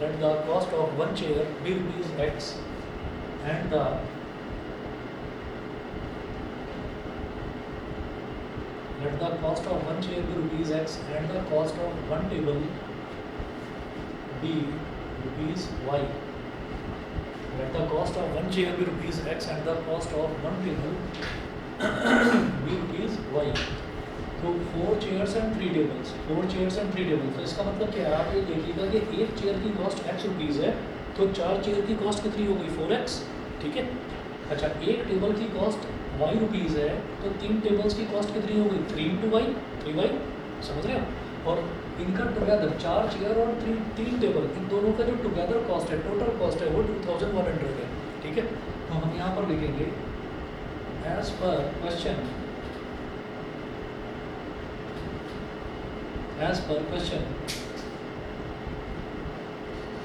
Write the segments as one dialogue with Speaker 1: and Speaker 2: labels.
Speaker 1: let the cost of one chair be rupees X and the let the cost of one chair be rupees X and the cost of one table be rupees Y. Let the cost of one chair be rupees X and the cost of one table be rupees Y. तो 4 chairs and 3 tables, 4 chairs and 3 tables. तो इसका मतलब क्या है, आप ये देखिएगा कि एक चेयर की कॉस्ट x रुपीज़ है, तो 4 चेयर की कॉस्ट कितनी हो गई 4x, ठीक है। अच्छा, एक टेबल की कॉस्ट y रुपीज़ है, तो 3 टेबल्स की कॉस्ट कितनी हो गई 3 into y, 3y, समझ रहे हो। और इनका टुगेदर 4 चेयर और 3 टेबल, इन दोनों का जो टुगेदर कॉस्ट है, टोटल कॉस्ट है वो 2100 है, ठीक है। तो हम यहाँ पर लिखेंगे as per question, as per question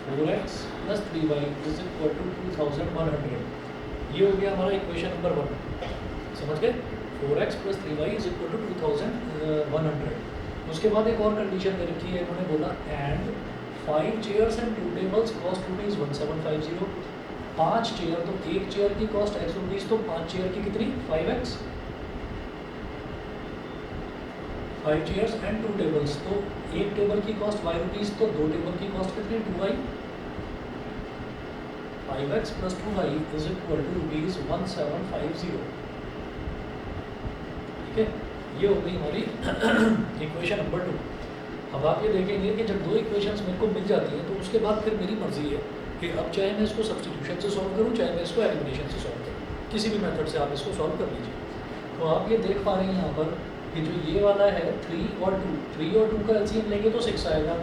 Speaker 1: 4x plus 3y is equal to 2100। ये हो गया हमारा इक्वेशन नंबर 1, समझ गए। 4x plus 3y is equal to 2100। उसके बाद एक और कंडीशन दे रखी है, इन्होंने बोला and 5 chairs and 2 tables cost rupees 1750। 5 chair, तो एक चेयर की कॉस्ट x रुपीज़, तो 5 चेयर की कितनी 5x, 5 chairs and 2 tables, तो एक टेबल की कॉस्ट y रुपीज़, तो 2 टेबल की कॉस्ट कितनी 2y। 5x plus 2y is equal to rupees 1750, ठीक है। ये हो गई हमारी इक्वेशन नंबर 2। अब आप ये देखेंगे कि जब दो इक्वेशंस मेरे को मिल जाती हैं, तो उसके बाद फिर मेरी मर्जी है कि अब चाहे मैं इसको सब्स्टिट्यूशन से सॉल्व करूँ, चाहे मैं इसको एलिमिनेशन से सॉल्व करूँ, किसी भी मेथड से आप इसको सॉल्व कर लीजिए। तो आप ये देख पा रहे हैं यहाँ पर कि जो ये वाला है 3 और 2, 3 और 2 का एलसीएम लेंगे तो 6 आएगा,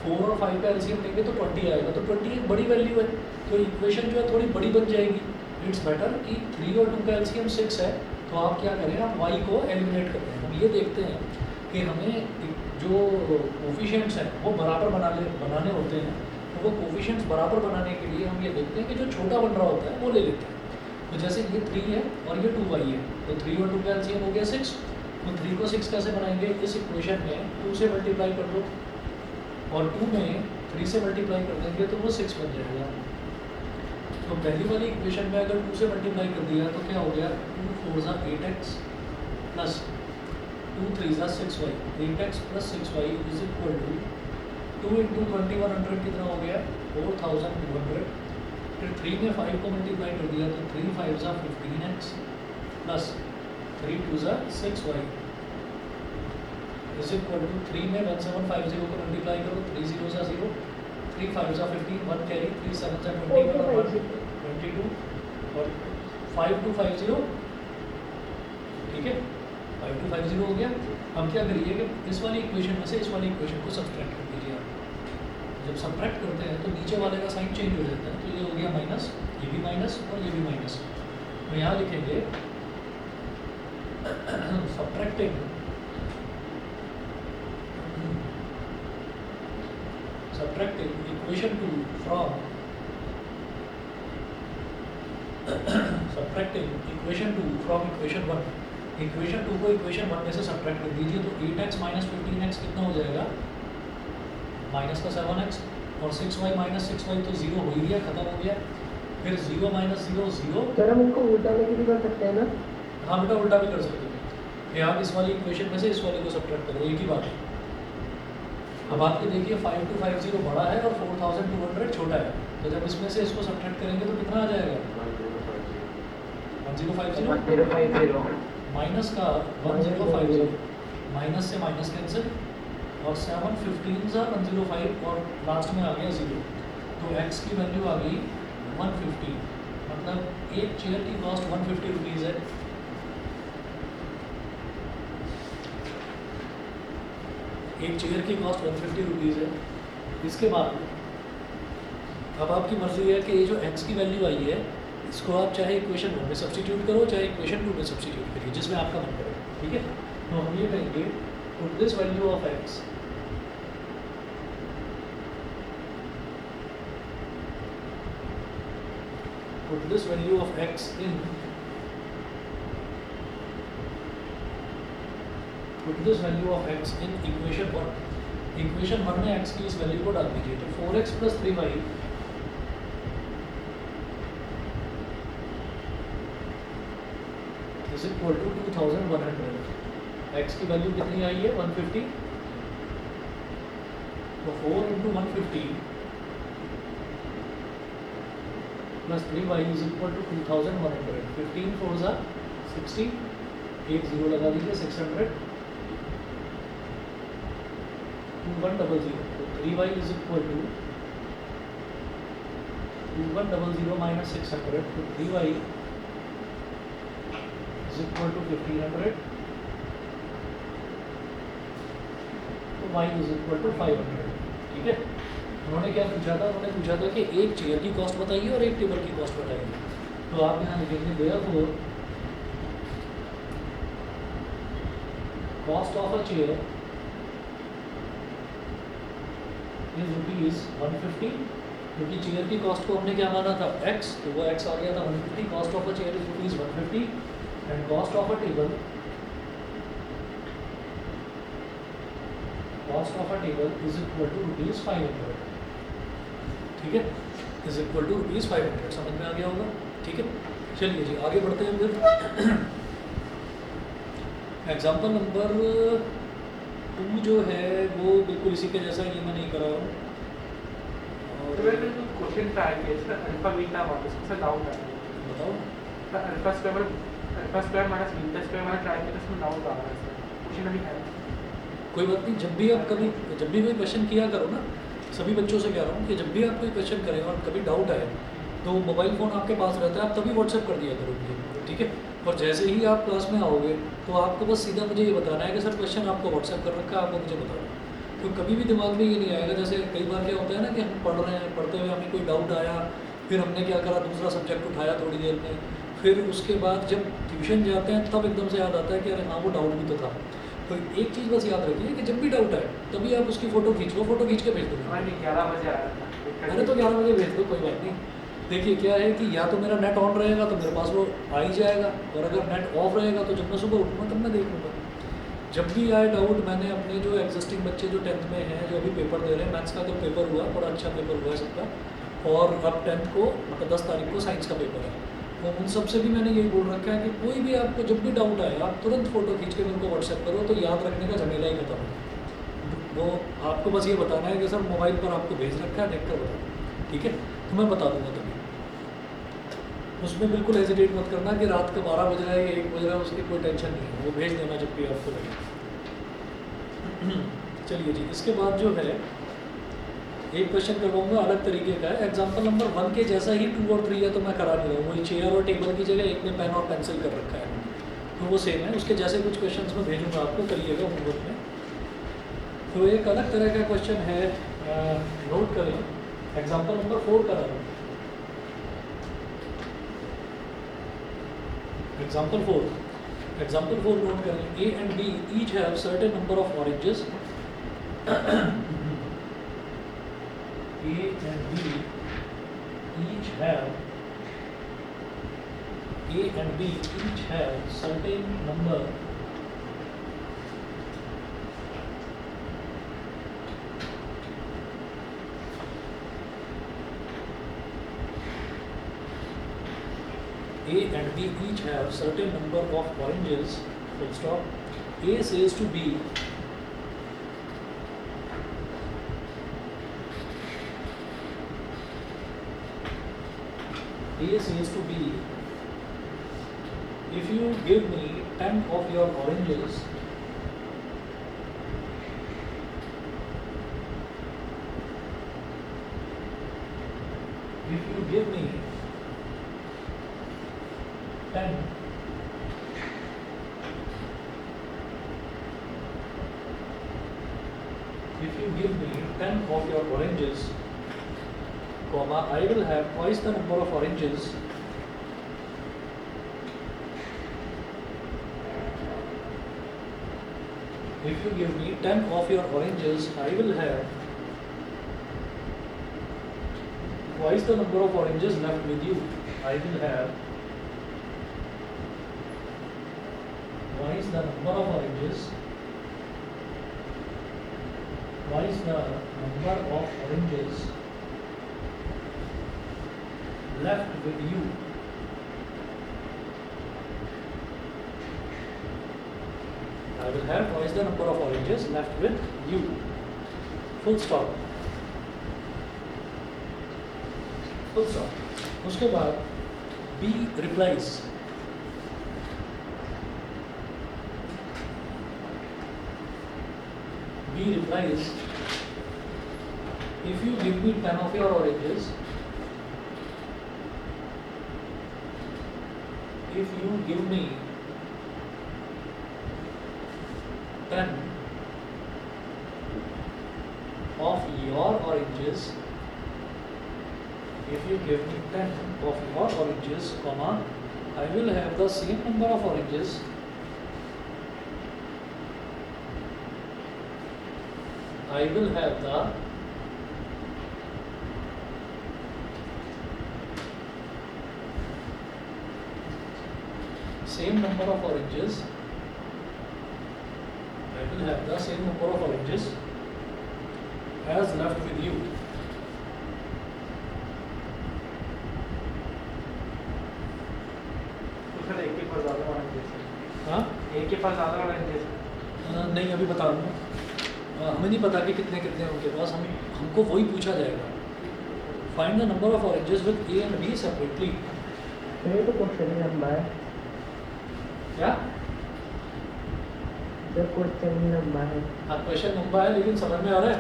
Speaker 1: 4 और 5 का एलसीएम लेंगे तो 20 आएगा, तो 20 एक बड़ी वैल्यू है, तो इक्वेशन जो है थोड़ी बड़ी बन जाएगी। इट्स बेटर कि 3 और 2 का एलसीएम 6 है, तो आप क्या करें, आप y को एलिमिनेट करते हैं। हम ये देखते हैं कि हमें जो कोफिशिएंट्स हैं वो बराबर बनाने होते हैं, तो वो कोफिशिएंट्स बराबर बनाने के लिए हम ये देखते हैं कि जो छोटा बन रहा होता है वो ले लेते हैं। तो जैसे ये 3 है और ये 2y है, तो 3 और 2 का एलसीएम हो गया 6, तो 3 को 6 कैसे बनाएंगे, इस इक्वेशन में 2 से मल्टीप्लाई कर दो और 2 में 3 से मल्टीप्लाई कर देंगे तो वो 6 बन जाएगा। तो पहली वाली इक्वेशन में अगर 2 से मल्टीप्लाई कर दिया तो क्या हो गया, 2 4 ज़ा 8x प्लस 2 3 ज़ा 6y, 8x plus 6y is equal to 2 into 2100 कितना हो गया 4200। फिर 3 में 5 को मल्टीप्लाई कर दिया तो 3 5 ज़ा 15x प्लस 3 2 ज़ा 6y इज इक्वल टू 3 में 1750 को मल्टीप्लाई करो, 3 0 ज़ा 0, 3 5 ज़ा 15, 1 कैरी, 3 7 ज़ा 20, 22 और 5250, ठीक है। 5250 हो गया। अब क्या करिए कि इस वाली इक्वेशन में से इस वाली इक्वेशन को सब्ट्रैक्ट कर दीजिए आप। जब सब्ट्रैक्ट करते हैं तो नीचे वाले का साइन चेंज हो जाता है, तो ये हो गया माइनस, ये भी माइनस और ये भी माइनस। तो यहाँ लिखेंगे subtracting equation 2 from subtracting equation 2 from equation 1। Equation 2 को इक्वेशन 1 में से सब्ट्रैक्ट कर दीजिए, तो 8x माइनस 15x कितना हो जाएगा, माइनस का 7x, और 6y माइनस 6y तो 0 हो ही गया, खत्म हो गया। फिर 0 माइनस 0 0।
Speaker 2: सर हम इसको उल्टा लेके भी कर सकते हैं ना?
Speaker 1: हाँ बेटा, उल्टा भी कर सकते हो कि आप इस वाली इक्वेशन में से इस वाली को सब्ट्रैक्ट करो, एक ही बात है। अब आप ये देखिए 5250 बड़ा है और 4200 छोटा है, तो जब इसमें से इसको सब्ट्रैक्ट करेंगे तो कितना आ जाएगा 1050 माइनस का 1050, माइनस से माइनस कैंसिल, और 7 15 सा 105 और लास्ट में आ गया 0, तो x की वैल्यू आ गई 150, मतलब एक चेयर की कॉस्ट 150 रुपीज़ है। एक चेयर की कॉस्ट 150 रुपीज़ है। इसके बाद अब आपकी मर्जी है कि ये जो x की वैल्यू आई है इसको आप चाहे इक्वेशन 1 में सब्स्टिट्यूट करो, चाहे इक्वेशन 2 में सब्स्टिट्यूट करिए, जिसमें आपका मन करे, ठीक है। तो हम ये कहेंगे put this value of x put this value of x in put this value of x in equation 1 equation 1 में x की इस वैल्यू को डाल दीजिए, तो 4x plus 3y is equal to 2100। x की वैल्यू कितनी आई है 150, तो 4 into 150 plus 3y is equal to 2100। 15 4 ज़ा 60, एक जीरो लगा दीजिए, 600, 2100, तो 3y is equal to 2100 minus 600, तो 3y इज इक्वल टू 1500, तो y इज इक्वल टू 500। ठीक है, उन्होंने क्या पूछा था, उन्होंने पूछा था कि एक चेयर की कॉस्ट बताइए और एक टेबल की कॉस्ट बताइए। तो आप यहाँ लिखेंगे therefore cost of a chair is ₹150, क्योंकि चेयर की कॉस्ट को हमने क्या माना था x, तो वो x आ गया था 150। Cost of a chair is ₹150 and cost of a table is equal to ₹500। ठीक है, इज इक्वल टू ₹500। समझ में आ गया होगा। ठीक है, चलिए जी आगे बढ़ते हैं फिर। एग्जाम्पल नंबर 2 जो है वो बिल्कुल इसी के जैसा, ये मैं नहीं कर रहा हूँ।
Speaker 3: क्वेश्चन ट्राई किया इसका अल्फा बीटा वापस से डाउट आ रहा है।
Speaker 1: बताओ।
Speaker 3: Alpha square minus beta square मैंने ट्राई किया, इसमें डाउट आ रहा है। क्वेश्चन अभी है
Speaker 1: कोई बात नहीं, जब भी कोई क्वेश्चन किया करो ना, सभी बच्चों से कह रहा हूँ कि जब भी आप कोई क्वेश्चन करें और कभी डाउट आए तो मोबाइल फ़ोन आपके पास रहता है, आप तभी व्हाट्सएप कर दिया करो मुझे। ठीक है, और जैसे ही आप क्लास में आओगे तो आपको बस सीधा मुझे ये बताना है कि सर क्वेश्चन आपको व्हाट्सएप कर रखा है, आपको मुझे बताना। तो कभी भी दिमाग में ये नहीं आएगा, जैसे कई बार क्या होता है ना कि हम पढ़ रहे हैं, पढ़ते हुए हमें कोई डाउट आया, फिर हमने क्या करा, दूसरा सब्जेक्ट उठाया थोड़ी देर में, फिर उसके बाद जब ट्यूशन जाते हैं तब एकदम से याद आता है कि अरे हाँ वो डाउट भी तो था। तो एक चीज़ बस याद रखिए कि जब भी डाउट आए तभी आप उसकी फ़ोटो खींच लो, फ़ोटो खींच के भेज दो।
Speaker 3: हमारे 11 बजे आ रहा था।
Speaker 1: अरे तो 11 बजे भेज दो, कोई बात नहीं। देखिए क्या है कि या तो मेरा नेट ऑन रहेगा तो मेरे पास वो आ ही जाएगा, और अगर नेट ऑफ रहेगा तो जब मैं सुबह उठूँगा तब मैं देख लूँगा। जब भी आए डाउट, मैंने अपने जो एग्जिस्टिंग बच्चे जो 10th में हैं, जो अभी पेपर दे रहे हैं, मैथ्स का तो पेपर हुआ, बड़ा अच्छा पेपर हुआ है सबका, और अब 10th को मतलब 10 तारीख को साइंस का पेपर है, तो उन सबसे भी मैंने यही बोल रखा है कि कोई भी आपको जब भी डाउट आए आप तुरंत फ़ोटो खींच के मेरे को व्हाट्सएप करो, तो याद रखने का झमेला ही खत्म है। वो आपको बस ये बताना है कि सर मोबाइल पर आपको भेज रखा है, देख कर बताओ। ठीक है, तो मैं बता दूँगा तभी। उसमें बिल्कुल हेजिटेट मत करना कि रात का 12 बज रहा है या 1 बज रहा है, उसकी कोई टेंशन नहीं है, वो भेज देना जब भी आपको लगे। चलिए जी, इसके बाद जो है एक क्वेश्चन करवाऊंगा अलग तरीके का है। एग्जाम्पल नंबर 1 के जैसा ही 2 और 3 है, तो मैं करा नहीं रहा हूँ। वही चेयर और टेबल की जगह एक में पेन और पेंसिल कर रखा है, तो वो सेम है। उसके जैसे कुछ क्वेश्चन मैं भेजूँगा आपको, करिएगा होमवर्क में। तो एक अलग तरह का क्वेश्चन है, नोट करें। एग्जाम्पल नंबर 4 करा रहा हूँ। एग्जाम्पल 4 नोट करें। A and B each have certain number of oranges. A and B each have certain number A and B each have certain number of oranges, full stop. A says to B, if you give me 10 of your oranges, if you give me 10 of your oranges, comma, I will have twice the number of oranges if you give me 10 of your oranges, I will have twice the number of oranges left with you. I will have twice the number of oranges twice the number of oranges left with you. I will have twice the number of oranges left with you. Full stop. Full stop. उसके बाद B replies. B replies, if you give me 10 of your oranges, if you give me 10 of your oranges, if you give me 10 of your oranges, comma, I will have the same number of oranges I will have the same number of oranges. I will have the same number of oranges as left with you.
Speaker 3: तो sir एक के पास ज़्यादा oranges है।
Speaker 1: हाँ,
Speaker 3: एक के पास ज़्यादा oranges है।
Speaker 1: नहीं अभी बता दूँगा। हमें नहीं पता कि कितने कितने उनके पास, हमको वही पूछा जाएगा। Find the number of oranges with A and B separately.
Speaker 2: ये तो क्वेश्चन ही लंबा है।
Speaker 1: क्या?
Speaker 2: जब क्वेश्चन ही लंबा है।
Speaker 1: हाँ, क्वेश्चन लंबा है लेकिन समझ में आ रहा है।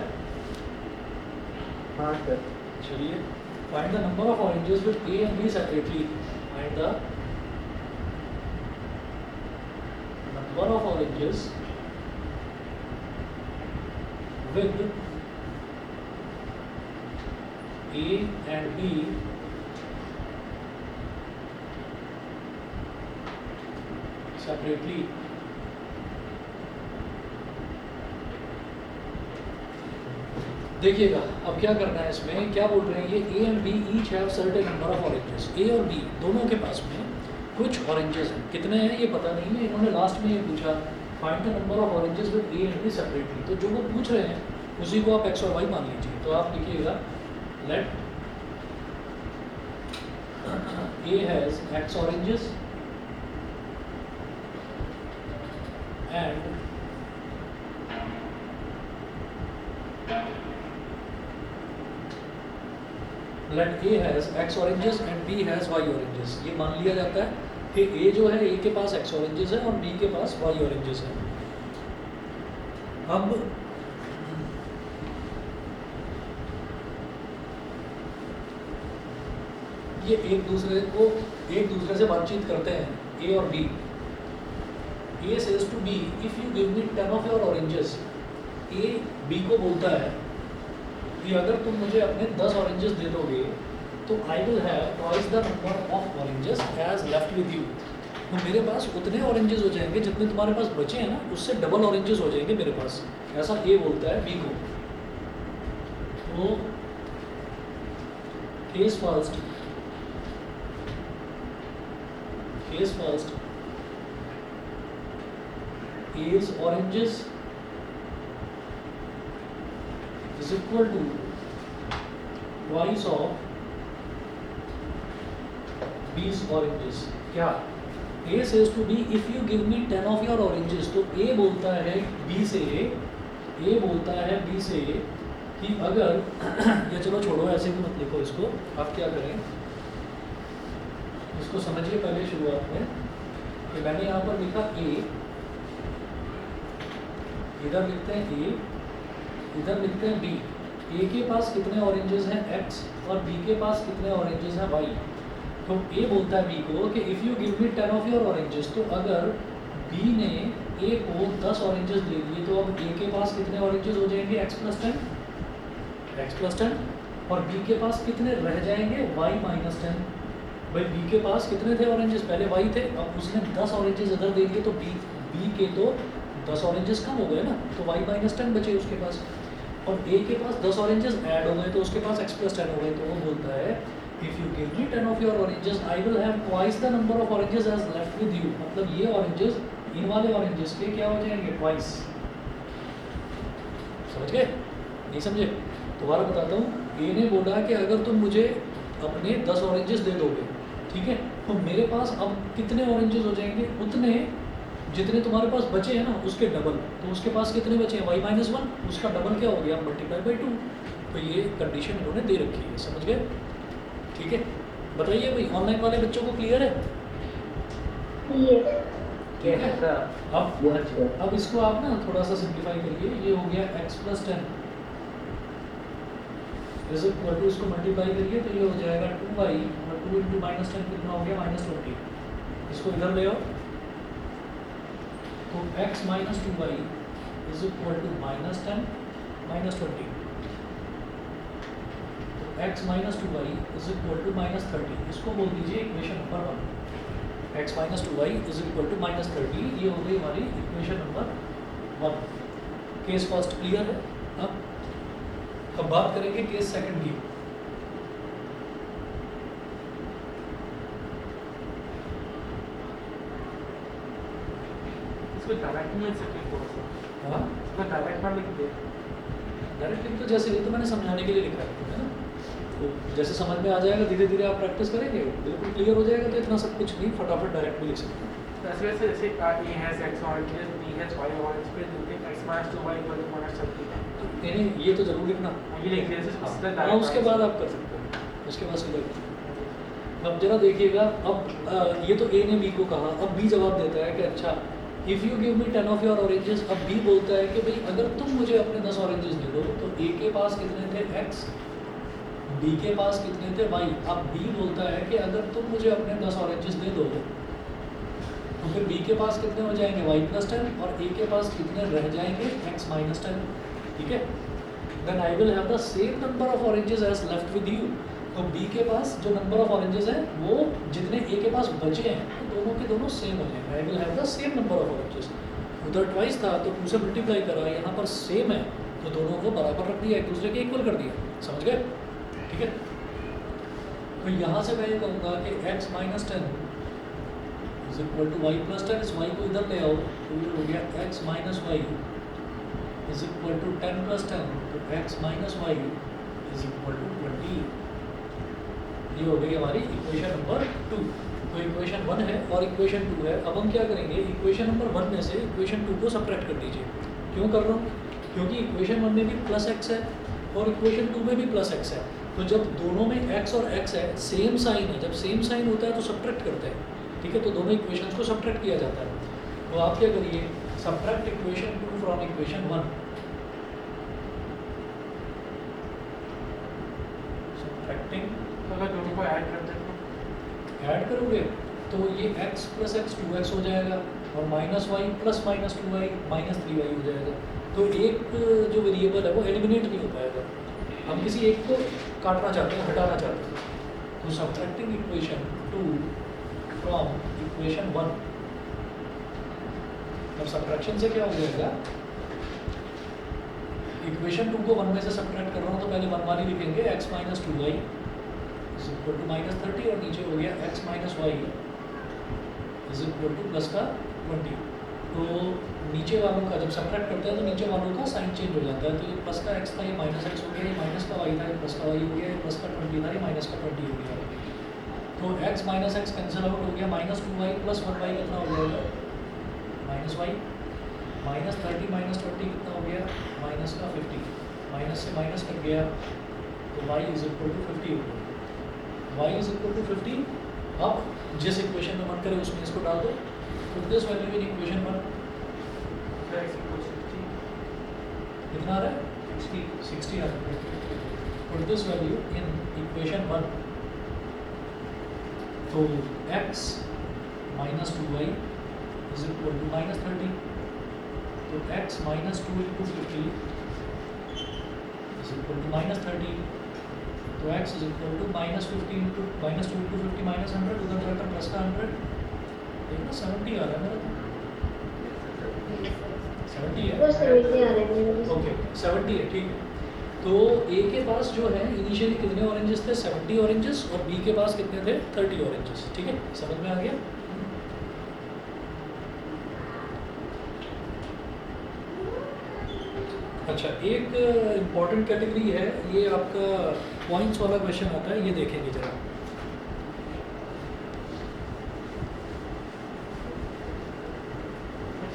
Speaker 2: हाँ सर।
Speaker 1: चलिए, find the number of oranges with A and B separately. Find the number of oranges with A and B separately. देखिएगा अब क्या करना है इसमें, क्या बोल रहे हैं ये A and B each have certain number of oranges. A और B दोनों के पास में कुछ ऑरेंजेस हैं, कितने हैं ये पता नहीं है। इन्होंने लास्ट में ये पूछा find the number of oranges with A and B separately. तो जो वो पूछ रहे हैं उसी को आप एक्स और वाई मान लीजिए। तो आप लिखिएगा let A has X oranges and let A has X oranges and B has Y oranges. ये मान लिया जाता है कि ए जो है ए के पास एक्स ऑरेंजेस है और बी के पास वाई ऑरेंजेस है। अब ये एक दूसरे से बातचीत करते हैं ए और B. A says to B if you give me 10 of your oranges. A B को बोलता है कि अगर तुम मुझे अपने 10 ऑरेंजेस दे दोगे तो I will have twice the number of oranges as left with you. तो मेरे पास उतने ऑरेंजेस हो जाएंगे जितने तुम्हारे पास बचे हैं ना, उससे डबल ऑरेंजेस हो जाएंगे मेरे पास। ऐसा ए बोलता है बी को। तो case first A's oranges is equal to twice of B's oranges. क्या? A says to B if you give me 10 of your oranges। तो A बोलता है B से कि अगर या चलो छोड़ो ऐसे भी मत लिखो इसको, आप क्या करें इसको समझिए पहले शुरुआत में कि मैंने यहाँ पर लिखा A, इधर लिखते हैं A, इधर लिखते हैं B। A के पास कितने ऑरेंजेस हैं X और B के पास कितने ऑरेंजेस हैं Y। तो A बोलता है B को कि if you give me 10 of your oranges. तो अगर B ने A को 10 ऑरेंजेस दे दिए तो अब A के पास कितने ऑरेंजेस हो जाएंगे X प्लस 10 और B के पास कितने रह जाएंगे Y माइनस 10। भाई B के पास कितने थे ऑरेंजेस, पहले Y थे, अब उसने 10 ऑरेंजेस इधर दे दिए तो B के तो 10 ऑरेंजेस कम हो गए ना, तो Y माइनस 10 बचे उसके पास। और A के पास 10 ऑरेंजेस ऐड हो गए तो उसके पास X प्लस 10 हो गए। तो वो बोलता है if you give me 10 of your oranges I will have twice the number of oranges as left with you. मतलब ये ऑरेंजेस इन वाले ऑरेंजेस के क्या हो जाएंगे ट्वाइस। समझ गए? नहीं समझे? दोबारा बताता हूँ, ए ने बोला कि अगर तुम मुझे अपने 10 ऑरेंजेस दे दोगे, ठीक है, तो मेरे पास अब कितने ऑरेंजेस हो जाएंगे? उतने जितने तुम्हारे पास बचे हैं ना उसके डबल। तो उसके पास कितने बचे हैं? y-1, उसका डबल क्या हो गया? Multiply by 2। तो ये कंडीशन इन्होंने दे रखी है, समझ गए? ठीक है, बताइए भाई, ऑनलाइन वाले बच्चों को क्लियर है? ठीक है, अब इसको आप ना थोड़ा सा सिंप्लीफाई करिए। ये हो गया x + 10 इज इक्वल टू, इसको मल्टीप्लाई करिए तो ये हो जाएगा 2y और 2 × -10 कितना हो गया? -20। इसको इधर ले आओ तो x - 2y is equal to -10 -20। तो x - 2y is equal to -30। इसको बोल दीजिए equation number 1। x - 2y is equal to -30, ये हो गई हमारी equation number 1। Case first clear है? अब बात करेंगे केस सेकंड की।
Speaker 3: इसको डायरेक्ट में सेकंड कोर्स है।
Speaker 1: हाँ,
Speaker 3: इसको डायरेक्ट में लिख दे।
Speaker 1: डायरेक्ट लिख तो जैसे ये तो मैंने समझाने के लिए लिखा है ना, तो जैसे समझ में आ जाएगा धीरे धीरे आप प्रैक्टिस करेंगे बिल्कुल क्लियर हो जाएगा। तो इतना सब कुछ नहीं, फटाफट डायरेक्ट भी लिख सकते हैं।
Speaker 3: वैसे जैसे a has x oranges, b has y oranges, फिर देते हैं x - 2y = -30।
Speaker 1: तो यानी ये तो जरूर लिखना,
Speaker 3: ये लिख दिया जैसे
Speaker 1: हाँ, उसके बाद आप कर सकते हो, उसके बाद सीधा कर सकते हो। अब जरा देखिएगा, अब ये तो ए ने बी को कहा, अब बी जवाब देता है कि अच्छा if you give me 10 of your oranges. अब बी बोलता है कि भाई अगर तुम मुझे अपने 10 ऑरेंजेस दे दो, तो ए के पास कितने थे? x, बी के पास कितने थे? y। अब बी बोलता है कि अगर तुम मुझे अपने 10 ऑरेंजेस दे दो, तो फिर बी के पास कितने हो जाएंगे? y + 10, और ए के पास कितने रह जाएंगे? x - 10। ठीक है, then I will have the same number of oranges as left with you. तो बी के पास जो नंबर ऑफ ऑरेंजेस हैं वो जितने ए के पास बचे हैं तो दोनों के दोनों सेम हो जाएंगे। आई will have the same number of oranges. उधर ट्वाइस था तो 2 से मल्टीप्लाई करा, यहाँ पर सेम है तो दोनों को बराबर रख दिया, एक दूसरे के इक्वल कर दिया। समझ गए? ठीक है, तो यहाँ से मैं ये कहूँगा कि x - 10 is equal to y + 10। इस y को इधर ले आओ तो ये हो गया x - y is equal to 10 + 10। तो x - y is equal to 20। ये हो गई हमारी इक्वेशन नंबर 2। तो इक्वेशन 1 है और इक्वेशन 2 है। अब हम क्या करेंगे, इक्वेशन नंबर 1 में से इक्वेशन 2 को सब्ट्रैक्ट कर दीजिए। क्यों कर रहा हूँ? क्योंकि इक्वेशन 1 में भी +x है और इक्वेशन 2 में भी +x है। तो जब दोनों में x और x है, सेम साइन है, जब सेम साइन होता है तो सब्ट्रैक्ट करते हैं। ठीक है, तो दोनों इक्वेशंस को सब्ट्रैक्ट किया जाता है। तो आप क्या करिए, subtract equation 2 from equation 1। Subtracting,
Speaker 3: तो अगर दोनों को ऐड कर दें तो
Speaker 1: ऐड करोगे तो ये x + x 2x हो जाएगा और -y + -2y -3y हो जाएगा। तो एक जो वेरिएबल है वो एलिमिनेट नहीं हो पाएगा। हम किसी एक को काटना चाहते हैं, हटाना चाहते हैं। तो सब्ट्रैक्टिंग इक्वेशन 2 फ्रॉम इक्वेशन 1। अब सब्ट्रैक्शन से क्या हो जाएगा, इक्वेशन 2 को 1 में से सब्ट्रैक्ट कर रहा हूँ तो पहले 1 वाली लिखेंगे, x - 2y is equal to -30 और नीचे हो गया x - y is equal to +20। तो नीचे वालों का जब सब्ट्रैक्ट करते हैं तो नीचे वालों का साइन चेंज हो जाता है। तो ये प्लस का x था, ये -x हो गया, ये माइनस का y था, ये प्लस का y हो गया, ये प्लस का 20 था, ये माइनस का 20 हो गया। तो x - x कैंसिल आउट हो गया, -2y + 1y कितना हो जाएगा? -y। -30 - 20 कितना हो गया? माइनस का 50। माइनस से माइनस कट गया तो y इज इक्वल टू 50 हो गया। y is equal to 50। अब जिस इक्वेशन में मन करे उसमें इसको डाल दो। Put this value in equation 1।
Speaker 3: x = 60।
Speaker 1: कितना आ रहा है? 60 आ रहा है। Put this value in equation 1। तो x - 2y is equal to -30। तो x - 2 × 50 इज इक्वल टू -30। तो x is equal to -50 into -2 × 50 -100, उधर जाकर प्लस का 100। देखो ना 70 आ रहा है मेरा, 70 है। ओके 70 है, ठीक है। तो ए के पास जो है इनिशियली कितने ऑरेंजेस थे? 70 ऑरेंजेस। और बी के पास कितने थे? 30 ऑरेंजेस। ठीक है, समझ में आ गया? अच्छा, एक इम्पॉर्टेंट कैटेगरी है, ये आपका पॉइंट्स वाला क्वेश्चन आता है, ये देखेंगे जरा।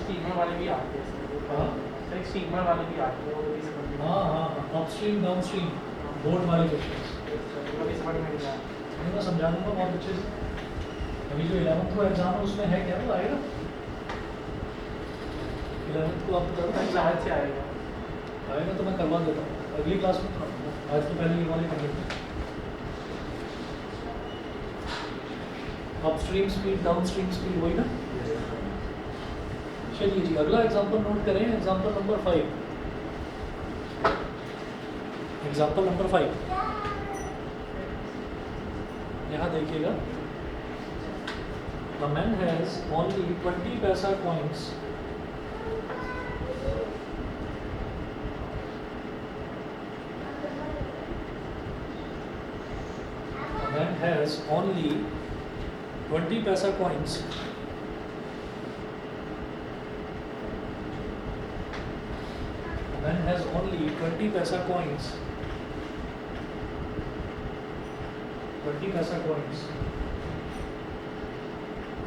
Speaker 3: स्टीमर वाले भी आते हैं इसमें।
Speaker 1: हाँ
Speaker 3: सर स्टीमर वाले भी आते हैं, वो भी समझ में
Speaker 1: हाँ हाँ, अपस्ट्रीम डाउनस्ट्रीम बोर्ड वाले क्वेश्चन
Speaker 3: वो भी समझ में नहीं आया।
Speaker 1: नहीं, मैं समझा दूंगा बहुत अच्छे से। अभी जो 11th को एग्जाम है उसमें है क्या, वो आएगा 11th को आप बता
Speaker 3: सर शायद से आएगा।
Speaker 1: आएगा तो मैं करवा देता हूँ अगली क्लास में कराऊंगा, आज तो पहले ये वाले कर लेते हैं। अपस्ट्रीम स्पीड डाउनस्ट्रीम स्पीड वही ना। चलिए जी, अगला एग्जांपल नोट करें, एग्जांपल नंबर 5। एग्जांपल नंबर 5 यहाँ देखिएगा। A man has only 20 पैसा coins A man has only 20 पैसा coins A man has only 20 पैसा coins 20 पैसा coins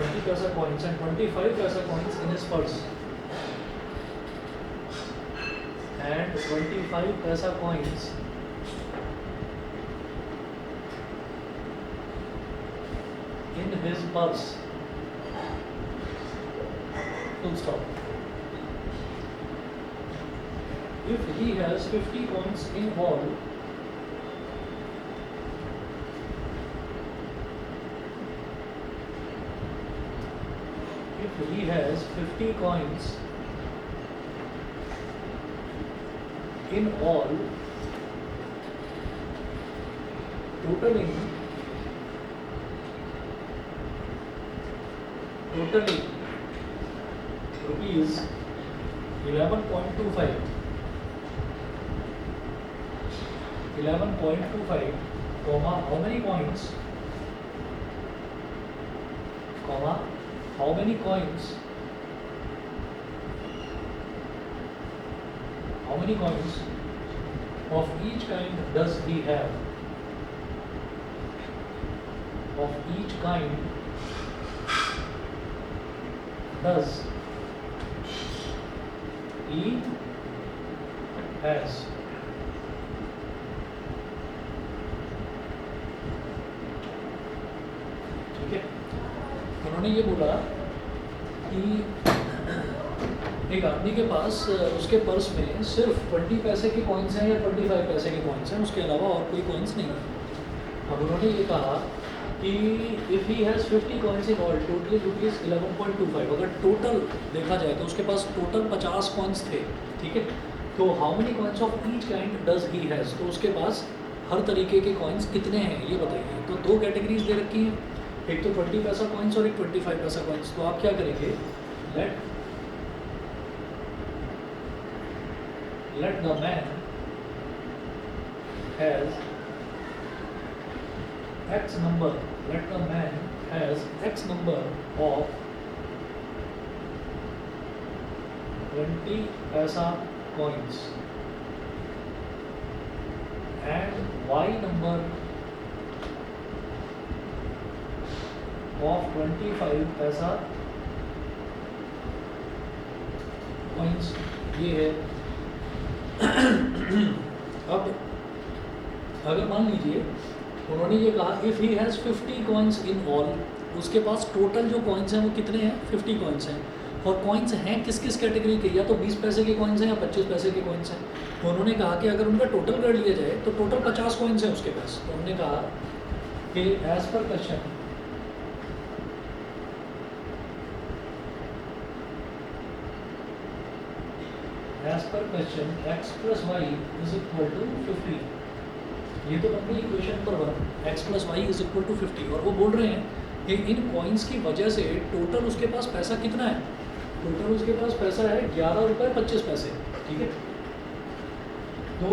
Speaker 1: 20 पैसा coins and 25 पैसा coins in his purse and 25 पैसा coins in his purse. Full stop. If he has 50 coins in all, if he has 50 coins in all, totaling rupees 11.25, 11.25, comma, how many coins, comma, how many coins, how many coins of each kind does he have, of each kind does he has. ठीक है, उन्होंने ये बोला कि एक आदमी के पास उसके पर्स में सिर्फ 20 पैसे के कॉइन्स हैं या 25 पैसे के कॉइन्स हैं, उसके अलावा और कोई कॉइन्स नहीं है। अब उन्होंने ये कहा कि if he has 50 coins in all totally rupees 11.25, अगर टोटल देखा जाए तो उसके पास टोटल 50 कॉइन्स थे, ठीक है। तो how many coins of each kind does he has, तो उसके पास हर तरीके के कॉइन्स कितने हैं ये बताइए। तो दो कैटेगरीज दे रखी हैं, एक तो 20 पैसा कॉइन्स और एक 25 पैसा कॉइन्स। तो आप क्या करेंगे, let the man has x number, let the man has x number of 20 paisa coins and y number of 25 paisa coins, ये है। अब अगर मान लीजिए उन्होंने ये कहा if he has 50 coins in all, उसके पास टोटल जो कॉइन्स हैं वो कितने हैं, 50 कॉइन्स हैं। और कॉइन्स हैं किस किस कैटेगरी के, या तो 20 पैसे के कॉइन्स हैं या 25 पैसे के कॉइन्स हैं। तो उन्होंने कहा कि अगर उनका टोटल कर लिया जाए तो टोटल 50 कॉइन्स हैं उसके पास। तो उन्होंने कहा कि as per question as per question x plus y is equal to 50, ये तो बन गई equation number 1, x plus y is equal to 50। और वो बोल रहे हैं कि इन कॉइन्स की वजह से टोटल उसके पास पैसा कितना है, टोटल उसके पास पैसा है 11 रुपये 25 पैसे, ठीक है। तो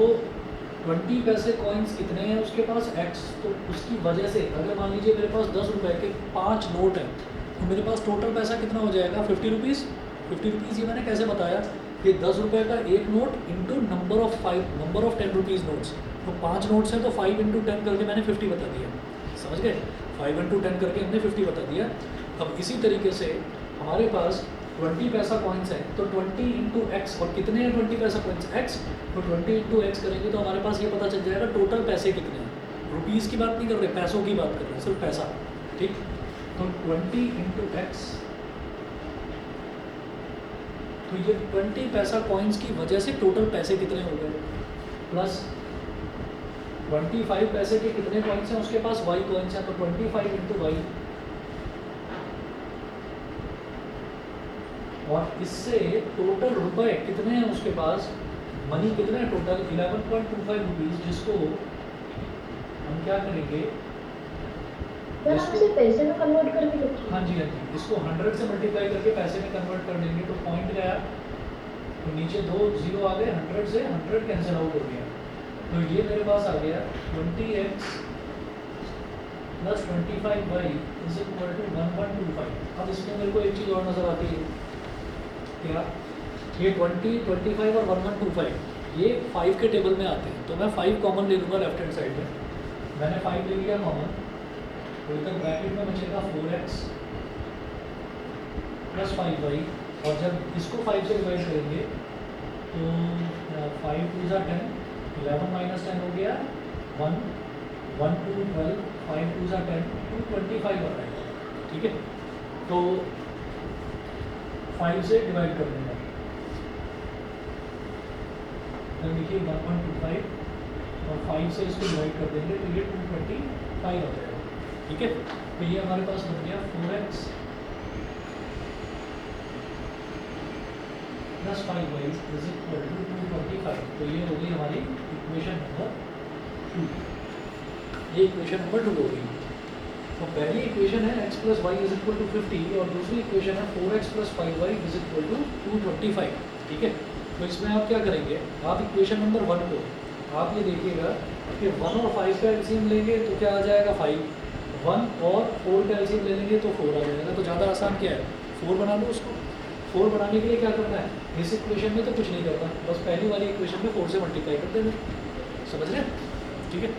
Speaker 1: 20 पैसे कॉइन्स कितने हैं उसके पास x, तो उसकी वजह से अगर मान लीजिए मेरे पास 10 रुपये के 5 नोट हैं तो मेरे पास टोटल पैसा कितना हो जाएगा 50 रुपीज़। 50 रुपीज़ ये मैंने कैसे बताया कि 10 रुपये का एक note into number of 10 rupees notes, तो 5 नोट्स हैं तो 5 इंटू 10 करके मैंने 50 बता दिया, समझ गए? 5 इंटू 10 करके हमने 50 बता दिया। अब इसी तरीके से हमारे पास 20 पैसा कॉइन्स हैं, तो 20 इंटू एक्स, और कितने हैं 20 पैसा कॉइन्स? एक्स, तो 20 इंटू एक्स करेंगे तो हमारे पास ये पता चल जाएगा टोटल पैसे कितने हैं। रुपीज़ की बात नहीं कर रहे, पैसों की बात कर रहे हैं, सिर्फ पैसा, ठीक? तो 20 इंटू एक्स, तो ये 20 पैसा कॉइन्स की वजह से टोटल पैसे कितने हो गए, प्लस 25 पैसे के कितने कॉइन्स हैं उसके पास, वाई कॉइन्स हैं, तो 25 इंटू वाई, और इससे टोटल रुपए कितने हैं उसके पास, मनी कितने हैं टोटल 11.25 रुपीज़, जिसको हम क्या करेंगे,
Speaker 2: सर आप इसे पैसे में कन्वर्ट करके लिखिए।
Speaker 1: हाँ जी, इसको 100 से मल्टीप्लाई करके पैसे में कन्वर्ट कर देंगे, तो पॉइंट गया, तो नीचे 2 जीरो आ गए, 100 से 100 कैंसिल आउट हो गया, तो ये मेरे पास आ गया 20x plus 25y is equal to 1125। अब इसमें मेरे को एक चीज़ और नज़र आती है, क्या ये 20, 25 और 1125 ये 5 के टेबल में आते हैं, तो मैं 5 कॉमन ले लूँगा लेफ्ट हैंड साइड में, मैंने 5 ले लिया कॉमन, तो इधर ब्रैकेट में बचेगा 4x प्लस 5y, और जब इसको 5 से डिवाइड करेंगे तो 5 2 ज़ा 10, 11 माइनस 10 हो गया 1, 1 2 12, 5 2 ज़ा 10, 225 आ रहा है, ठीक है? तो 5 से डिवाइड कर देंगे, तो देखिए 1.25, और 5 से इसको डिवाइड कर देंगे तो ये 225 आ जाएगा, ठीक है? तो ये हमारे पास बन गया 4x plus 5y is equal to 225। तो ये हो गई हमारी इक्वेशन नंबर 2, ये इक्वेशन नंबर 2 हो गई। तो पहली इक्वेशन है x plus Y is equal to 50, और दूसरी इक्वेशन है 4x plus 5y is equal to 225, ठीक है? तो इसमें आप क्या करेंगे, आप इक्वेशन नंबर 1 को आप ये देखिएगा कि 1 और 5 का एलसीएम लेंगे तो क्या आ जाएगा 5, 1 और 4 का एलसीएम ले लेंगे तो 4 आ जाएगा, तो ज़्यादा आसान क्या है, 4 बना लो उसको। 4 बनाने के लिए क्या करना है, इस इक्वेशन में तो कुछ नहीं करना, बस पहली वाली इक्वेशन में 4 से मल्टीप्लाई कर देना, समझ रहे हैं? ठीक है?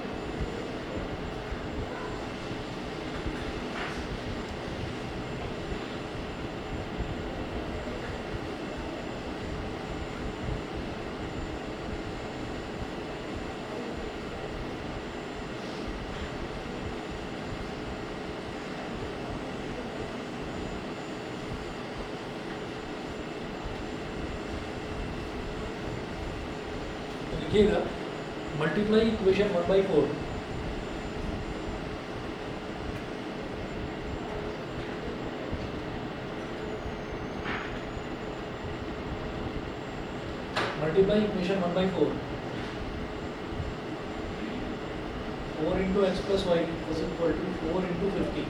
Speaker 1: लिखिएगा multiply equation 1/4, multiply equation 1/4, 4 into X plus Y is equal to 4 into 50,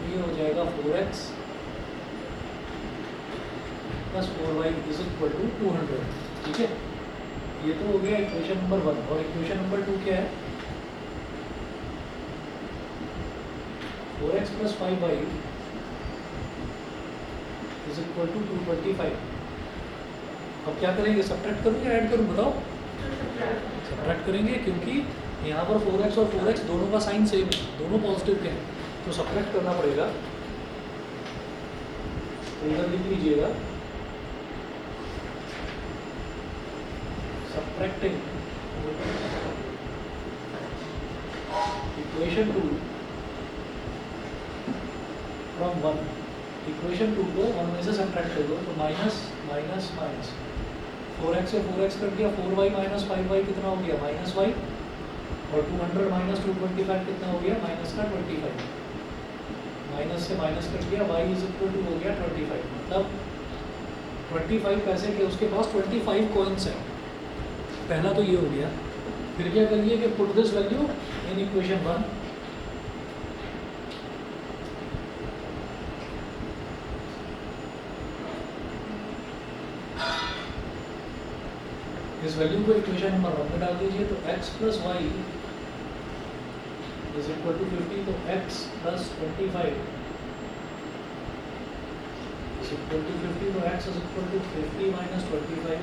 Speaker 1: ये हो जाएगा 4x plus 4y is equal to 200, ठीक है? ये तो हो गया इक्वेशन नंबर 1, और इक्वेशन नंबर 2 क्या है, 4x plus 5y is equal to 225। अब क्या करेंगे, सब्ट्रैक्ट करूँ या ऐड करूँ, बताओ? सब्ट्रैक्ट करेंगे, क्योंकि यहाँ पर 4x और 4x दोनों का साइन सेम है, दोनों पॉजिटिव के हैं, तो सब्ट्रैक्ट करना पड़ेगा। तो इधर लिख लीजिएगा subtracting equation 2 from 1, इक्वेशन 2 को 1 में से सब्ट्रैक्ट कर दो, तो माइनस माइनस माइनस 4x से 4x कट गया, 4y माइनस 5y कितना हो गया, माइनस y, और 200 माइनस 225 कितना हो गया, माइनस का 25, माइनस से माइनस कट गया, y इज इक्वल टू हो गया 25, मतलब 25 पैसे के उसके पास 25 कॉइन्स हैं। पहला तो ये हो गया, फिर क्या करिए कि put this value in equation 1, इस वैल्यू को इक्वेशन नंबर 1 में डाल दीजिए, तो x plus Y is equal to 50, तो x plus 25 is x equal to 50, तो x is equal to 50 minus 25,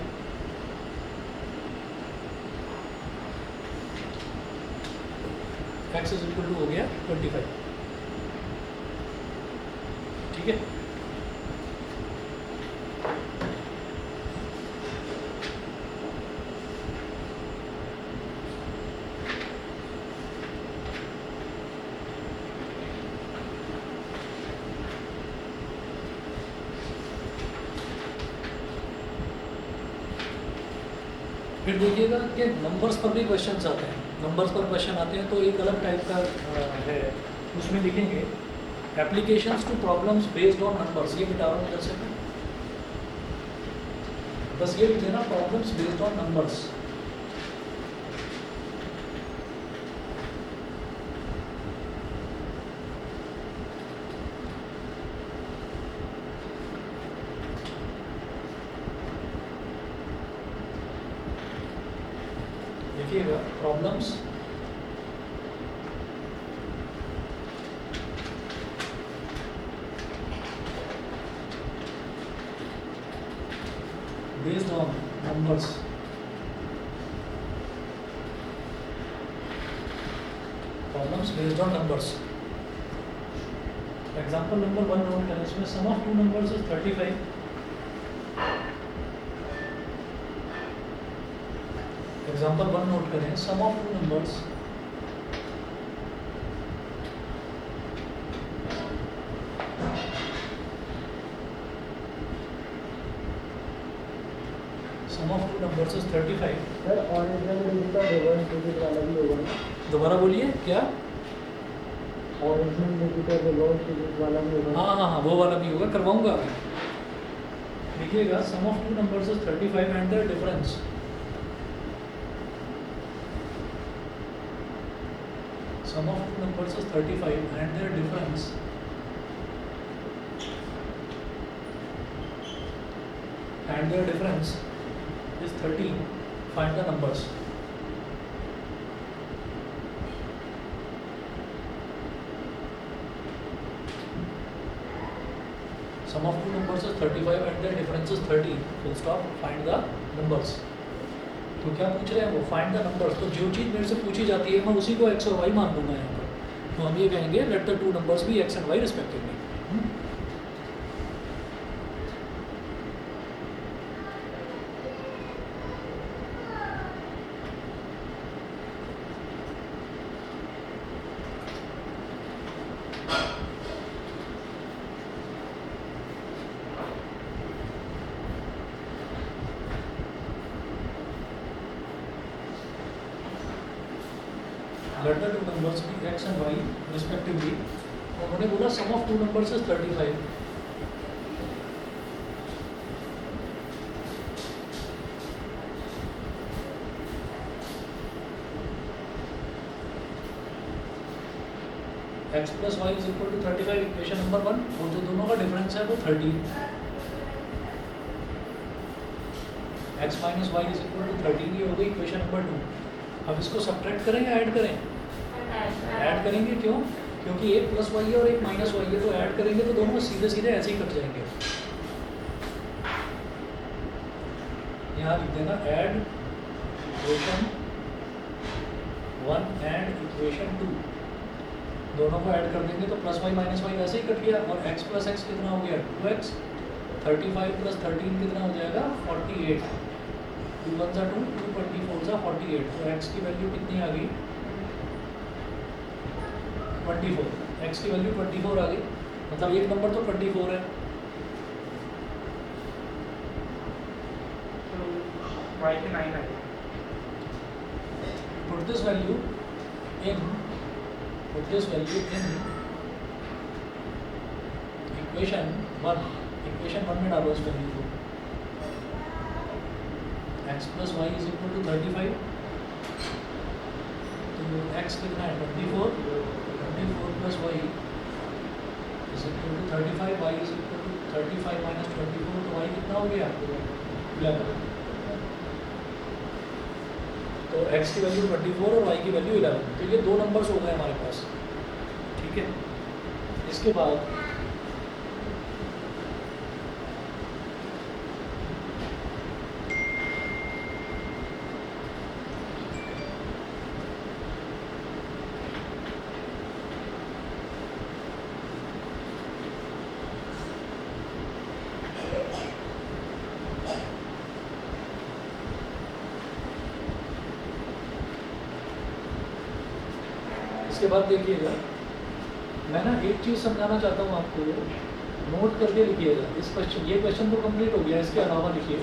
Speaker 1: x is equal to हो गया 25, ठीक है। फिर देखिएगा कि नंबर्स पर भी क्वेश्चंस आते हैं। नंबर्स पर क्वेश्चन आते हैं तो एक अलग टाइप का है, उसमें लिखेंगे applications to problems based on numbers. ये मिटा रहा हूँ इधर से, बस ये लिख देना प्रॉब्लम्स बेस्ड ऑन नंबर्स। देखिएगा problems based on numbers। Problems based on numbers। Example number 1 note करें, इसमें sum of two numbers is 35। Example 1 note करें, sum of two numbers sum of two numbers is 35।
Speaker 2: Sir original digit और reverse digit वाला भी होगा ना?
Speaker 1: दोबारा बोलिए क्या?
Speaker 2: ओरिजिनल डिजिट और रिवर्स डिजिट वाला भी होगा?
Speaker 1: हाँ हाँ हाँ, वो वाला भी होगा, करवाऊंगा अभी। देखिएगा sum of two numbers is 35 and their difference. Sum of two numbers is 35 and their difference is 13. Find the numbers. Sum of two numbers is 35 and their difference is 13. Full stop. Find the numbers. तो क्या पूछ रहे हैं वो? Find the numbers. तो जो चीज़ मेरे से पूछी जाती है मैं उसी को x और y मान लूँगा यहाँ पर। तो हम ये कहेंगे let the two numbers be x and y respectively. Let the two numbers be x and y respectively। उन्होंने बोला sum of two numbers is 35। x plus y is equal to 35 equation number 1, और जो दोनों का difference है वो 13। x minus y is equal to 13 ये हो गई इक्वेशन नंबर 2। अब इसको सब्ट्रैक्ट करें या ऐड करें? ऐड करेंगे। क्यों? क्योंकि एक प्लस वाई है और एक माइनस वाई है, तो ऐड करेंगे तो दोनों सीधे सीधे ऐसे ही कट जाएंगे। यहाँ लिख देना ऐड इक्वेशन 1 एंड इक्वेशन 2। दोनों को ऐड कर देंगे तो प्लस वाई माइनस वाई वैसे ही कट गया, और x प्लस एक्स कितना हो गया 2x। 35 प्लस 13 कितना हो जाएगा 48। 2 1 2, 2 24 48। तो x की वैल्यू कितनी आ गई 24। x की वैल्यू 24 आ गई, मतलब एक नंबर तो 24 है।
Speaker 3: तो y के 9 आएगा।
Speaker 1: Put this value in equation 1। Equation 1 में डालो इस वैल्यू को। x plus y is equal to 35। तो x कितना है 24 plus y is equal to 35। y is equal to 35 minus 24, तो y कितना हो गया 11। तो x की वैल्यू 24 और y की वैल्यू 11। तो ये दो नंबर्स हो गए हमारे पास, ठीक है। इसके बाद इसके बाद देखिएगा, मैं ना एक चीज़ समझाना चाहता हूँ आपको, नोट करके लिखिएगा। इस क्वेश्चन, ये क्वेश्चन तो कंप्लीट हो गया, इसके अलावा लिखिए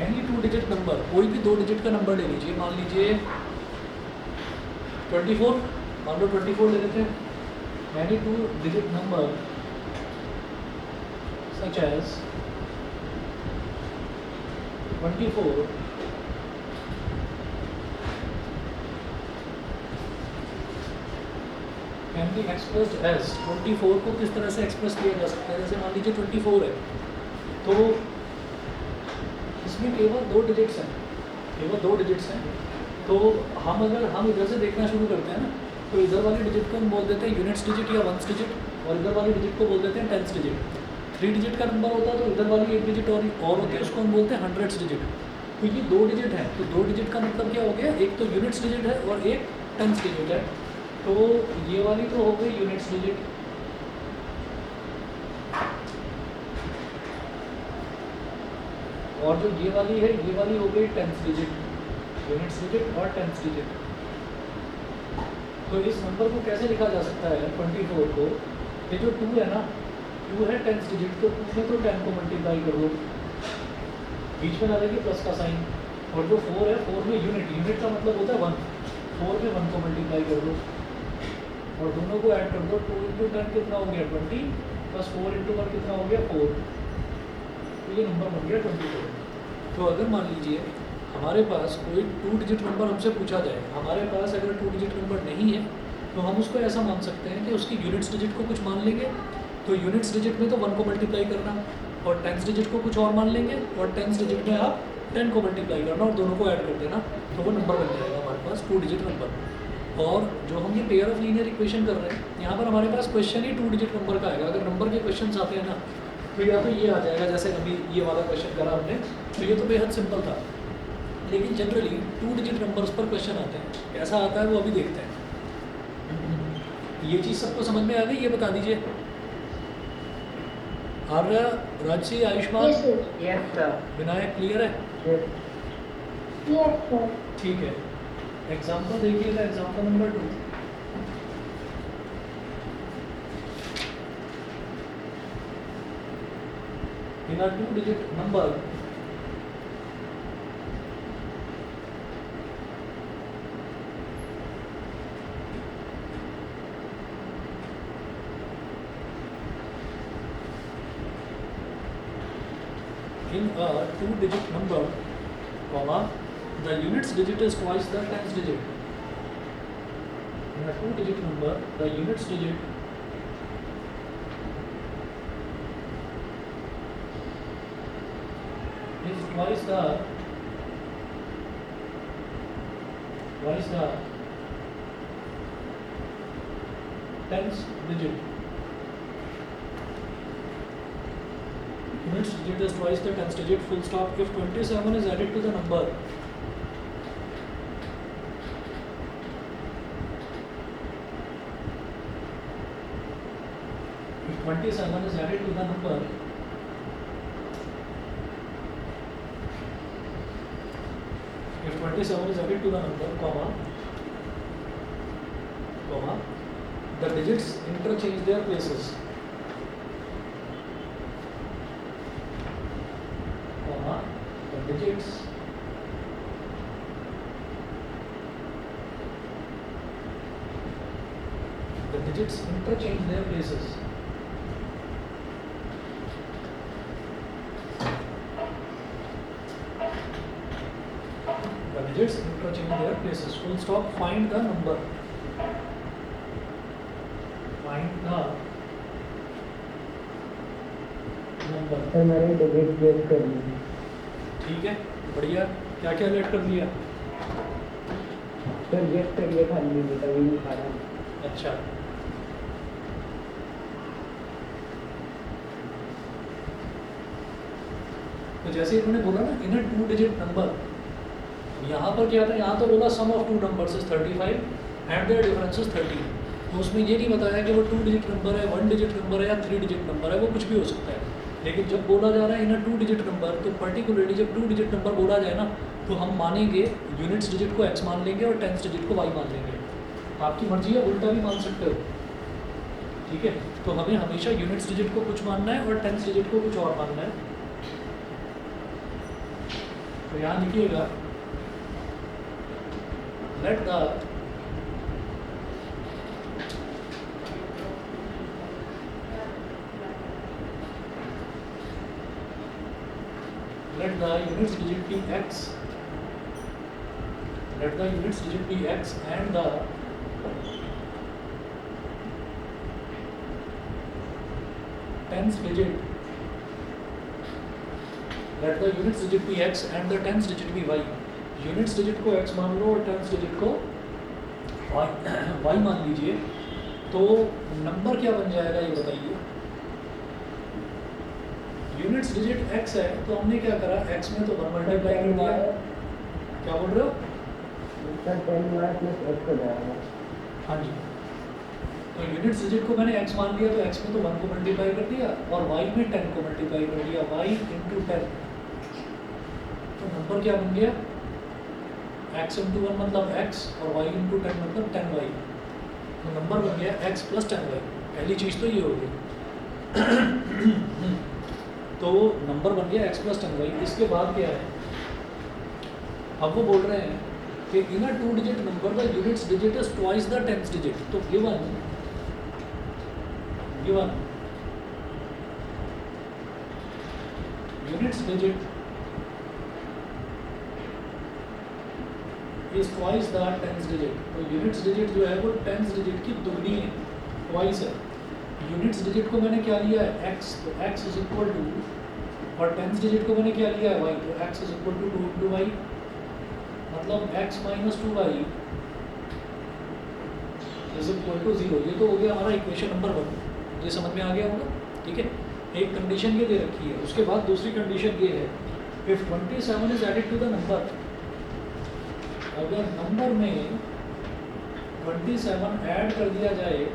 Speaker 1: एनी 2 डिजिट नंबर, कोई भी 2 डिजिट का नंबर ले लीजिए, मान लीजिए 24, मान लो 24 ले लेते हैं। Any 2 digit number such as 24 can be expressed as, 24 को किस तरह से एक्सप्रेस किया जा सकता है, जैसे मान लीजिए 24 है, तो इसमें केवल 2 डिजिट्स हैं, केवल 2 डिजिट्स हैं। तो अगर हम इधर से देखना शुरू करते हैं ना, तो इधर वाले डिजिट को हम बोल देते हैं यूनिट्स डिजिट या वंस डिजिट, और इधर वाले डिजिट को बोल देते हैं टेंस डिजिट। 3 डिजिट का नंबर होता है तो इधर वाली एक डिजिट और होती है, उसको हम बोलते हैं हंड्रेड्स डिजिट। तो ये 2 डिजिट हैं, तो 2 डिजिट का मतलब क्या हो गया, एक तो यूनिट्स डिजिट है और एक टेंस डिजिट है। तो ये वाली तो हो गई यूनिट्स डिजिट, और जो ये वाली है, ये वाली हो गई टेंस डिजिट, यूनिट्स डिजिट और टेंस डिजिट। तो इस नंबर को कैसे लिखा जा सकता है 24 को, ये जो 2 है ना, 2 है टेंस डिजिट, तो 2 में तो 10 को मल्टीप्लाई कर दो, बीच में डालेंगे प्लस का साइन, और जो 4 है, 4 में यूनिट का मतलब होता है 1, 4 में 1 को मल्टीप्लाई कर दो और दोनों को ऐड कर दो। 2 इंटू 10 कितना हो गया 20, प्लस 4 इंटू 1 कितना हो गया 4, तो ये नंबर बन गया 24। तो अगर मान लीजिए हमारे पास कोई 2 डिजिट नंबर हमसे पूछा जाए, हमारे पास अगर 2 डिजिट नंबर नहीं है, तो हम उसको ऐसा मान सकते हैं कि उसकी यूनिट्स डिजिट को कुछ मान लेंगे, तो यूनिट्स डिजिट में तो 1 को मल्टीप्लाई करना, और टेंस डिजिट को कुछ और मान लेंगे, और टेंस डिजिट में आप 10 को मल्टीप्लाई करना और दोनों को ऐड कर देना, तो वो नंबर बन जाएगा हमारे पास 2 डिजिट नंबर। और जो हम ये पेयर ऑफ लीनियर इक्वेशन कर रहे हैं, यहाँ पर हमारे पास क्वेश्चन ही 2 डिजिट नंबर का आएगा। अगर नंबर के क्वेश्चन आते हैं ना, तो या तो ये आ जाएगा, जैसे अभी ये वाला क्वेश्चन करा हमने, तो ये तो बेहद सिंपल था, लेकिन जनरली 2 डिजिट नंबर्स पर क्वेश्चन आते हैं, कैसा आता है वो अभी देखते हैं। ये चीज़ सबको समझ में आ गई, ये बता दीजिए। आर्या, राजसी, Ayushman,
Speaker 3: Yes, sir.
Speaker 1: Vinayak, clear है?
Speaker 3: Yes.
Speaker 2: Yes, sir.
Speaker 1: ठीक है, एग्जाम्पल देखिएगा, example number 2। In a 2-digit number, in a 2-digit number, comma, the units digit is twice the tens digit. In a 2-digit number, the units digit is twice the tens digit. Units digit is twice the tens digit, full stop. If 27 is added to the number, if 27 is added to the number, if 27 is added to the number, comma, the digits interchange their places, comma, the digits interchange their places. The digits interchange their places. Full stop. Find the number. Find the number.
Speaker 3: Sir मैंने digit guess कर ली।
Speaker 1: ठीक है, बढ़िया। क्या क्या late कर दिया?
Speaker 3: Sir guess करिए खाली में, तभी नहीं खा रहा।
Speaker 1: अच्छा, तो जैसे इन्होंने बोला ना, इन 2 डिजिट नंबर, यहाँ पर क्या था, यहाँ तो बोला sum of 2 numbers is 35 and their difference is 13। तो उसमें ये नहीं बताया कि वो 2 डिजिट नंबर है, 1 डिजिट नंबर है या 3 डिजिट नंबर है, वो कुछ भी हो सकता है। लेकिन जब बोला जा रहा है इन अ 2 डिजिट नंबर, तो पर्टिकुलरली जब 2 डिजिट नंबर बोला जाए ना, तो हम मानेंगे यूनिट्स डिजिट को x मान लेंगे और टेंस डिजिट को y मान लेंगे। आपकी मर्जी है, उल्टा भी मान सकते हो, ठीक है। तो हमें हमेशा यूनिट्स डिजिट को कुछ मानना है और टेंस डिजिट को कुछ और मानना है। तो यहाँ लिखिएगा let the units digit be x, let the units digit be x and the tens digit, let the units digit be x and the tens digit be y। units digit को x मान लो और tens digit को y मान लीजिए, तो number क्या बन जाएगा ये बताइए। यूनिट्स डिजिट x है, तो हमने क्या करा, x में तो 1 मल्टीप्लाई कर दिया। क्या बोल रहे हो?
Speaker 2: 10y प्लस x हो जाएगा।
Speaker 1: हाँ जी, तो यूनिट्स डिजिट को मैंने x मान लिया, तो x में तो 1 को मल्टीप्लाई कर दिया और y में 10 को मल्टीप्लाई कर दिया, y इंटू 10। तो नंबर क्या बन गया, x इंटू 1 मतलब x और y इंटू 10 मतलब 10y। तो नंबर बन गया x प्लस 10y। पहली चीज़ तो ये हो गई। तो नंबर बन गया x प्लस 10y। इसके बाद क्या है, अब वो बोल रहे हैं कि in a 2 digit number the units digit is twice the tens digit. तो given units digit is twice the tens digit. तो यूनिट्स डिजिट जो है वो टेंस डिजिट की दुगनी है, ट्वाइस है। यूनिट्स डिजिट को मैंने क्या लिया है x, तो x इज इक्वल टू, और टेंस डिजिट को मैंने क्या लिया है y, तो x is equal to 2 into y, मतलब x minus 2y is equal to 0। ये तो हो गया हमारा इक्वेशन नंबर 1, ये समझ में आ गया होगा, ठीक है। एक कंडीशन ये दे रखी है, उसके बाद दूसरी कंडीशन ये है, if 27 is added to the number, अगर नंबर में 27 ऐड कर दिया जाए,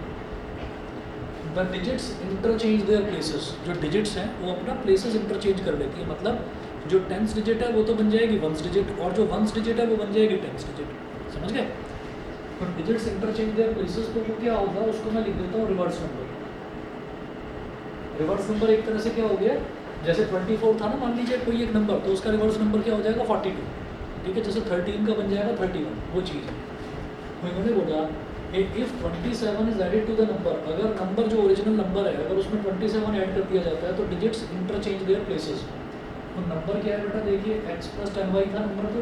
Speaker 1: the digits interchange their places. जो डिजिट्स हैं वो अपना प्लेसेस इंटरचेंज कर लेती है, मतलब जो टेंस डिजिट है वो तो बन जाएगी वंस डिजिट, और जो वंस डिजिट है वो बन जाएगी टेंस डिजिट। समझ गए? तो डिजिट्स इंटरचेंज देयर प्लेसेस, तो वो क्या होगा, उसको मैं लिख देता हूँ रिवर्स नंबर। रिवर्स नंबर एक तरह से क्या हो गया, जैसे 24 था ना, मान लीजिए कोई एक नंबर, तो उसका रिवर्स नंबर क्या हो जाएगा 42, ठीक है। जैसे 13 का बन जाएगा 31, वो चीज़ है। तो इन्होंने बोला if 27 is added to the number, अगर नंबर जो ओरिजिनल नंबर है अगर उसमें 27 ऐड कर दिया जाता है तो डिजिट्स इंटरचेंज देयर प्लेसेस। तो नंबर क्या है बेटा, देखिए x प्लस 10y था नंबर, तो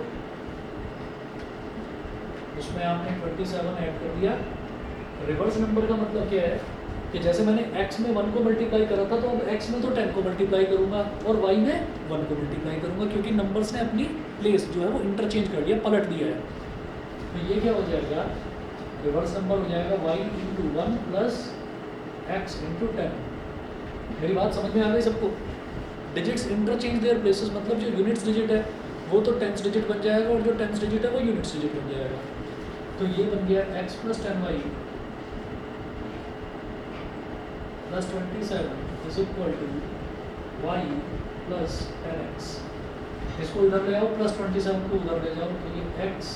Speaker 1: उसमें आपने 27 ऐड कर दिया। रिवर्स नंबर का मतलब क्या है कि जैसे मैंने x में 1 को मल्टीप्लाई करा था, तो अब x में तो 10 को मल्टीप्लाई करूंगा और y में 1 को मल्टीप्लाई करूंगा, क्योंकि नंबर्स ने अपनी प्लेस जो है वो इंटरचेंज कर लिया, पलट दिया है। तो ये क्या हो जाएगा, रिवर्स नंबर हो जाएगा y into 1 plus x into 10। मेरी बात समझ में आ गई सबको? डिजिट्स इंटरचेंज देयर प्लेसेस, मतलब जो यूनिट्स डिजिट है वो तो टेंस डिजिट बन जाएगा और जो टेंस डिजिट है वो यूनिट्स डिजिट बन जाएगा। तो ये बन गया x plus 10y plus 27 is equal to y plus 10x। इसको इधर ले आओ, प्लस 27 को उधर ले जाओ, तो ये x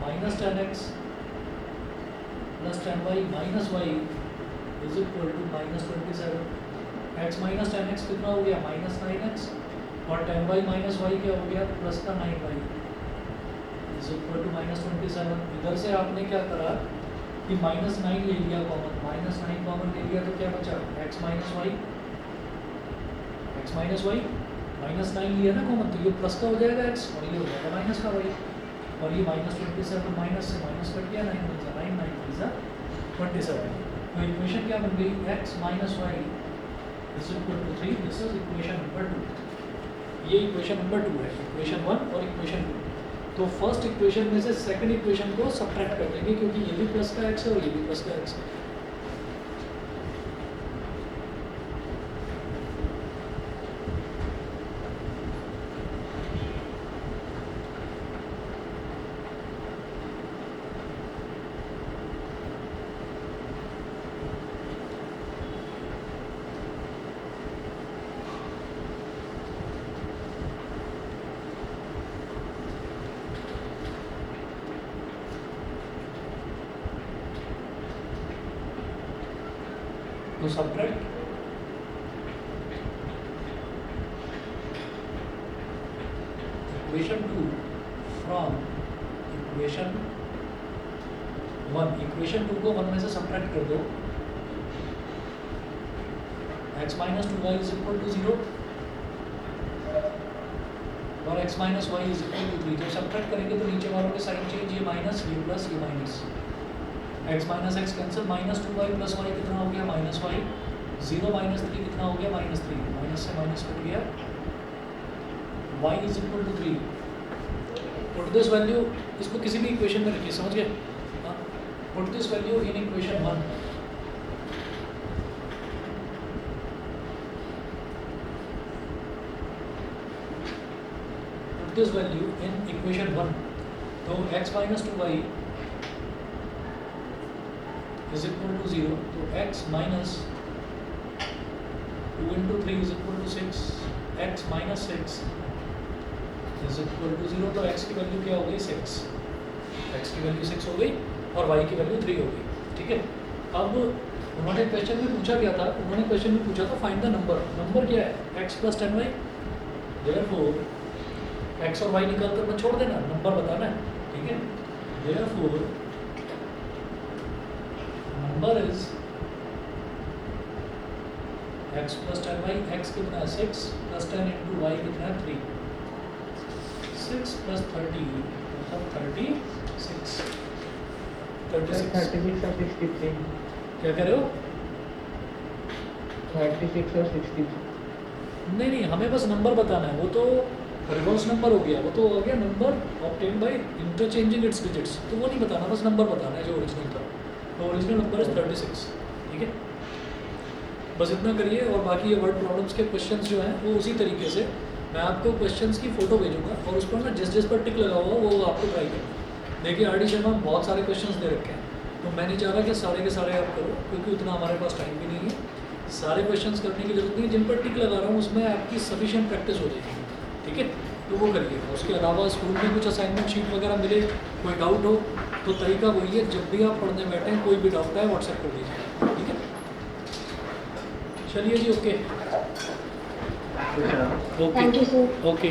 Speaker 1: minus 10x plus 10y minus y is equal to minus 27। x minus 10x कितना हो गया, माइनस 9x, और 10y माइनस y क्या हो गया, प्लस का 9y is equal to minus 27। इधर से आपने क्या करा कि माइनस 9 ले लिया कॉमन, माइनस 9 कॉमन ले लिया, तो क्या बचा x माइनस वाई, माइनस 9 लिया ना कॉमन, तो ये प्लस का हो जाएगा x और ये हो जाएगा माइनस का y, और ये माइनस 27 माइनस से माइनस कट गया, 9 बचा, 9 9 27। तो इक्वेशन क्या बन गई, x minus y is equal to 3। This is equation number 2। ये इक्वेशन नंबर 2 है, इक्वेशन 1 और इक्वेशन 2। तो फर्स्ट इक्वेशन में से सेकंड इक्वेशन को सब्ट्रैक्ट कर देंगे, क्योंकि ये भी प्लस का x है और ये भी प्लस का x है। तो subtract equation 2 from equation 1। Equation 2 को 1 में से सब्ट्रैक्ट कर दो। x minus 2y is equal to 0 और x minus y is equal to 3। जब सब्ट्रैक्ट करेंगे तो नीचे वालों के साइन चेंज, ये माइनस, ये प्लस, ये minus. x minus x cancel, minus 2y plus y कितना हो गया, माइनस वाई। 0 माइनस 3 कितना हो गया, माइनस 3। माइनस से माइनस कट गया, y is equal to 3। Put this value, इसको किसी भी इक्वेशन में रखिए, समझ गए? Put this value in equation 1। Put this value in equation 1। तो x minus 2y is equal to 0। तो x minus 2 into 3 is equal to 6। x minus 6 is equal to 0। तो x की वैल्यू क्या हो गई, 6। x की वैल्यू 6 हो गई और y की वैल्यू 3 हो गई। ठीक है, अब उन्होंने क्वेश्चन में पूछा क्या था, उन्होंने क्वेश्चन में पूछा था फाइंड द नंबर। नंबर क्या है, x plus 10y। Therefore x और y निकाल कर मत छोड़ देना, नंबर बताना है। ठीक है, therefore number is x plus 10y। x कितना है, 6 प्लस 10 इंटू y कितना है, 3। 6 प्लस 30 मतलब 36। 36
Speaker 3: 36 और 63।
Speaker 1: क्या कह रहे हो?
Speaker 3: 36 और 63।
Speaker 1: नहीं नहीं, हमें बस नंबर बताना है। वो तो रिवर्स नंबर हो गया, वो तो हो गया number obtain by interchanging it's digits. तो वो नहीं बताना, बस नंबर बताना है जो ओरिजिनल था। तो ओरिजिनल नंबर इज 36। ठीक है, बस इतना करिए। और बाकी ये वर्ड प्रॉब्लम्स के क्वेश्चंस जो हैं वो उसी तरीके से मैं आपको क्वेश्चंस की फ़ोटो भेजूंगा और उस पर ना जिस जिस पर टिक लगा हुआ वो आपको ट्राई करना। देखिए आर डी शर्मा बहुत सारे क्वेश्चंस दे रखे हैं, तो मैं नहीं चाह रहा कि सारे के सारे आप करो, क्योंकि उतना हमारे पास टाइम भी नहीं है। सारे क्वेश्चंस करने की जरूरत नहीं है, जिन पर टिक लगा रहा हूँ उसमें आपकी सफिशिएंट प्रैक्टिस हो जाएगी। ठीक है, तो वो करिए। उसके अलावा स्कूल में कुछ असाइनमेंट शीट वगैरह मिले, कोई डाउट हो तो तरीका वही है, जब भी आप पढ़ने बैठें कोई भी डाउट है व्हाट्सएप कर दीजिए। ठीक है, चलिए जी, okay
Speaker 2: thank you sir.
Speaker 1: Okay.